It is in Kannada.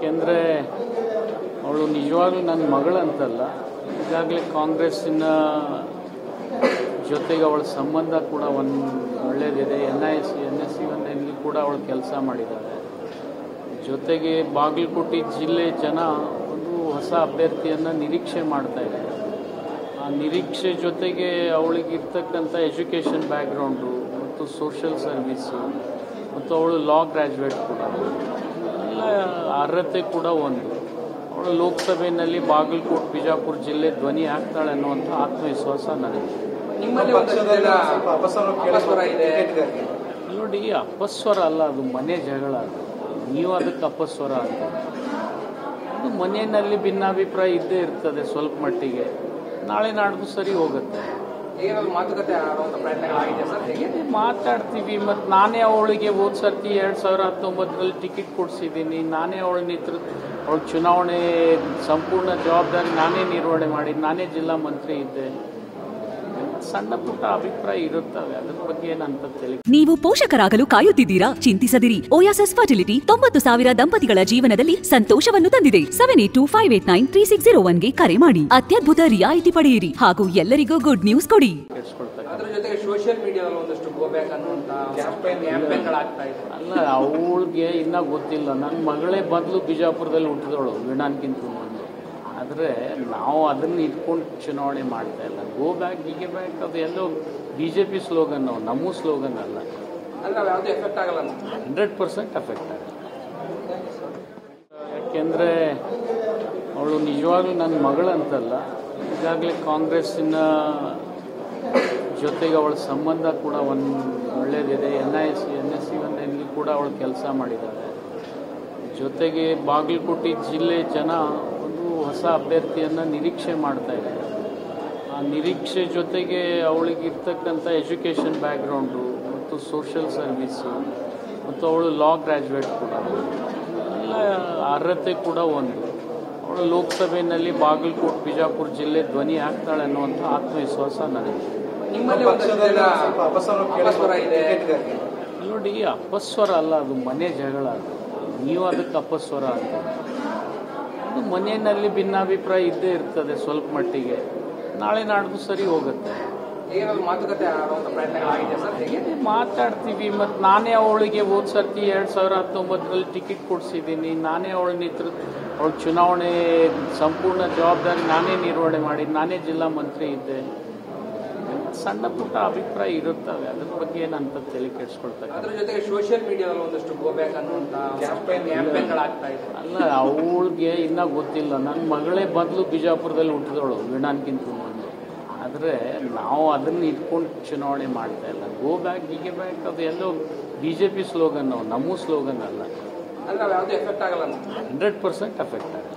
ಯಾಕೆಂದರೆ ಅವಳು ನಿಜವಾಗ್ಲೂ ನನ್ನ ಮಗಳಂತಲ್ಲ, ಈಗಾಗಲೇ ಕಾಂಗ್ರೆಸ್ಸಿನ ಜೊತೆಗೆ ಅವಳ ಸಂಬಂಧ ಕೂಡ ಒಳ್ಳೆಯದಿದೆ. NSC ಕೂಡ ಅವಳು ಕೆಲಸ ಮಾಡಿದ್ದಾಳೆ. ಜೊತೆಗೆ ಬಾಗಲಕೋಟೆ ಜಿಲ್ಲೆ ಜನ ಒಂದು ಹೊಸ ಅಭ್ಯರ್ಥಿಯನ್ನು ನಿರೀಕ್ಷೆ ಮಾಡ್ತಾ ಇದ್ದಾರೆ. ಆ ನಿರೀಕ್ಷೆ ಜೊತೆಗೆ ಅವಳಿಗಿರ್ತಕ್ಕಂಥ ಎಜುಕೇಷನ್ ಬ್ಯಾಕ್ಗ್ರೌಂಡು ಮತ್ತು ಸೋಷಿಯಲ್ ಸರ್ವಿಸು ಮತ್ತು ಅವಳು ಲಾ ಗ್ರ್ಯಾಜುಯೇಟ್ ಕೂಡ, ಎಲ್ಲ ಅರ್ಹತೆ ಕೂಡ ಒಂದು. ಅವಳು ಲೋಕಸಭೆಯಲ್ಲಿ ಬಾಗಲಕೋಟೆ ಬಿಜಾಪುರ ಜಿಲ್ಲೆ ಧ್ವನಿ ಆಗ್ತಾಳೆ ಅನ್ನುವಂಥ ಆತ್ಮವಿಶ್ವಾಸ ನನಗೆ. ನೋಡಿ, ಅಪಸ್ವರ ಅಲ್ಲ, ಅದು ಮನೆ ಜಗಳ. ನೀವು ಅದಕ್ಕೆ ಅಪಸ್ವರ ಅಂತ. ಅದು ಮನೆಯಲ್ಲಿ ಭಿನ್ನಾಭಿಪ್ರಾಯ ಇದ್ದೇ ಇರ್ತದೆ ಸ್ವಲ್ಪ ಮಟ್ಟಿಗೆ. ನಾಳೆ ನಾಡ್ದು ಸರಿ ಹೋಗುತ್ತೆ. ಮಾತಾಡ್ತೀವಿ. ಮತ್ತು ನಾನೇ ಅವಳಿಗೆ ಹೋದ ಸರ್ತಿ 2019ರಲ್ಲಿ ಟಿಕೆಟ್ ಕೊಡಿಸಿದ್ದೀನಿ. ನಾನೇ ಅವಳ ಚುನಾವಣೆ ಸಂಪೂರ್ಣ ಜವಾಬ್ದಾರಿ ನಾನೇ ನಿರ್ವಹಣೆ ಮಾಡಿ, ನಾನೇ ಜಿಲ್ಲಾ ಮಂತ್ರಿ ಇದ್ದೆ. ಸಣ್ಣ ಪುಟ್ಟ ಅಭಿಪ್ರಾಯ ಇರುತ್ತವೆ, ಅದ್ರ ಬಗ್ಗೆ ಏನಂತ ತಿಳಿ. ನೀವು ಪೋಷಕರಾಗಲು ಕಾಯುತ್ತಿದ್ದೀರಾ? ಚಿಂತಿಸದಿರಿ. ಓಯಾಸಿಸ್ ಫರ್ಟಿಲಿಟಿ 90,000 ದಂಪತಿಗಳ ಜೀವನದಲ್ಲಿ ಸಂತೋಷವನ್ನು ತಂದಿದೆ. 7825893601ಗೆ ಕರೆ ಮಾಡಿ. ಅತ್ಯದ್ಭುತ ರಿಯಾಯಿತಿ ಪಡೆಯಿರಿ ಹಾಗೂ ಎಲ್ಲರಿಗೂ ಗುಡ್ ನ್ಯೂಸ್ ಕೊಡಿ. ಅಲ್ಲ, ಅವಳಿಗೆ ಇನ್ನ ಗೊತ್ತಿಲ್ಲ. ನನ್ನ ಮಗಳೇ ಬದಲು ಬಿಜಾಪುರದಲ್ಲಿ ಹುಟ್ಟಿದವಳು ವೀಣಾನ್ಕಿಂತ ಮುಂದೆ. ಆದರೆ ನಾವು ಅದನ್ನು ಇಟ್ಕೊಂಡು ಚುನಾವಣೆ ಮಾಡ್ತಾ ಇಲ್ಲ. ಗೋ ಬ್ಯಾಕ್, ಹೀಗೆ ಬ್ಯಾಕ್, ಅದು ಎಲ್ಲೋ BJP ಸ್ಲೋಗನ್, ನಮ್ಮ ಸ್ಲೋಗನ್ ಅಲ್ಲ. 100% ಎಫೆಕ್ಟ್ ಆಗುತ್ತೆ. ಯಾಕೆಂದರೆ ಅವಳು ನಿಜವಾಗ್ಲೂ ನನ್ನ ಮಗಳಂತಲ್ಲ, ಈಗಾಗಲೇ ಕಾಂಗ್ರೆಸ್ಸಿನ ಜೊತೆಗೆ ಅವಳ ಸಂಬಂಧ ಕೂಡ ಒಳ್ಳೆಯದಿದೆ. NSC ಕೂಡ ಅವಳು ಕೆಲಸ ಮಾಡಿದ್ದಾಳೆ. ಜೊತೆಗೆ ಬಾಗಲಕೋಟೆ ಜಿಲ್ಲೆ ಜನ ಹೊಸ ಅಭ್ಯರ್ಥಿಯನ್ನು ನಿರೀಕ್ಷೆ ಮಾಡ್ತಾ ಇದ್ದಾರೆ. ಆ ನಿರೀಕ್ಷೆ ಜೊತೆಗೆ ಅವಳಿಗಿರ್ತಕ್ಕಂಥ ಎಜುಕೇಷನ್ ಬ್ಯಾಕ್ಗ್ರೌಂಡು ಮತ್ತು ಸೋಷಿಯಲ್ ಸರ್ವಿಸು ಮತ್ತು ಅವಳು ಲಾ ಗ್ರ್ಯಾಜುಯೇಟ್ ಕೂಡ, ಎಲ್ಲ ಅರ್ಹತೆ ಕೂಡ ಒಂದು. ಅವಳು ಲೋಕಸಭೆಯಲ್ಲಿ ಬಾಗಲಕೋಟೆ ಬಿಜಾಪುರ ಜಿಲ್ಲೆ ಧ್ವನಿ ಆಗ್ತಾಳೆ ಅನ್ನುವಂಥ ಆತ್ಮವಿಶ್ವಾಸ ನನಗೆ. ನೋಡಿ, ಅಪಸ್ವರ ಅಲ್ಲ, ಅದು ಮನೆ ಜಗಳ. ನೀವು ಅದಕ್ಕೆ ಅಪಸ್ವರ ಅಂತ. ಅದು ಮನೆಯಲ್ಲಿ ಭಿನ್ನಾಭಿಪ್ರಾಯ ಇದ್ದೇ ಇರ್ತದೆ ಸ್ವಲ್ಪ ಮಟ್ಟಿಗೆ. ನಾಳೆ ನಾಡ್ದು ಸರಿ ಹೋಗುತ್ತೆ. ಮಾತಾಡ್ತೀವಿ. ಮತ್ತು ನಾನೇ ಅವಳಿಗೆ ಹೋದ ಸರ್ತಿ 2019ರಲ್ಲಿ ಟಿಕೆಟ್ ಕೊಡಿಸಿದ್ದೀನಿ. ನಾನೇ ಅವಳ ಚುನಾವಣೆ ಸಂಪೂರ್ಣ ಜವಾಬ್ದಾರಿ ನಾನೇ ನಿರ್ವಹಣೆ ಮಾಡಿ, ನಾನೇ ಜಿಲ್ಲಾ ಮಂತ್ರಿ ಇದ್ದೆ. ಸಣ್ಣ ಪುಟ್ಟ ಅಭಿಪ್ರಾಯ ಇರುತ್ತವೆ, ಅದ್ರ ಬಗ್ಗೆ ಏನಂತ ತಲೆ ಕೆಡಿಸ್ಕೊಳ್ತಾರೆ. ಅಲ್ಲ, ಅವಳಿಗೆ ಇನ್ನ ಗೊತ್ತಿಲ್ಲ. ನನ್ನ ಮಗಳೇ ಬದಲು ಬಿಜಾಪುರದಲ್ಲಿ ಹುಟ್ಟಿದವಳು ವೀಣಾನ್ಕಿಂತ ಮುಂದೆ. ಆದರೆ ನಾವು ಅದನ್ನು ಇಟ್ಕೊಂಡು ಚುನಾವಣೆ ಮಾಡ್ತಾ ಇಲ್ಲ. ಗೋ ಬ್ಯಾಕ್, ಹೀಗೆ ಬ್ಯಾಕ್, ಅದು ಎಲ್ಲೋ BJP ಸ್ಲೋಗನ್, ನಮ್ಮ ಸ್ಲೋಗನ್ ಅಲ್ಲ. 100% ಎಫೆಕ್ಟ್ ಆಗುತ್ತೆ.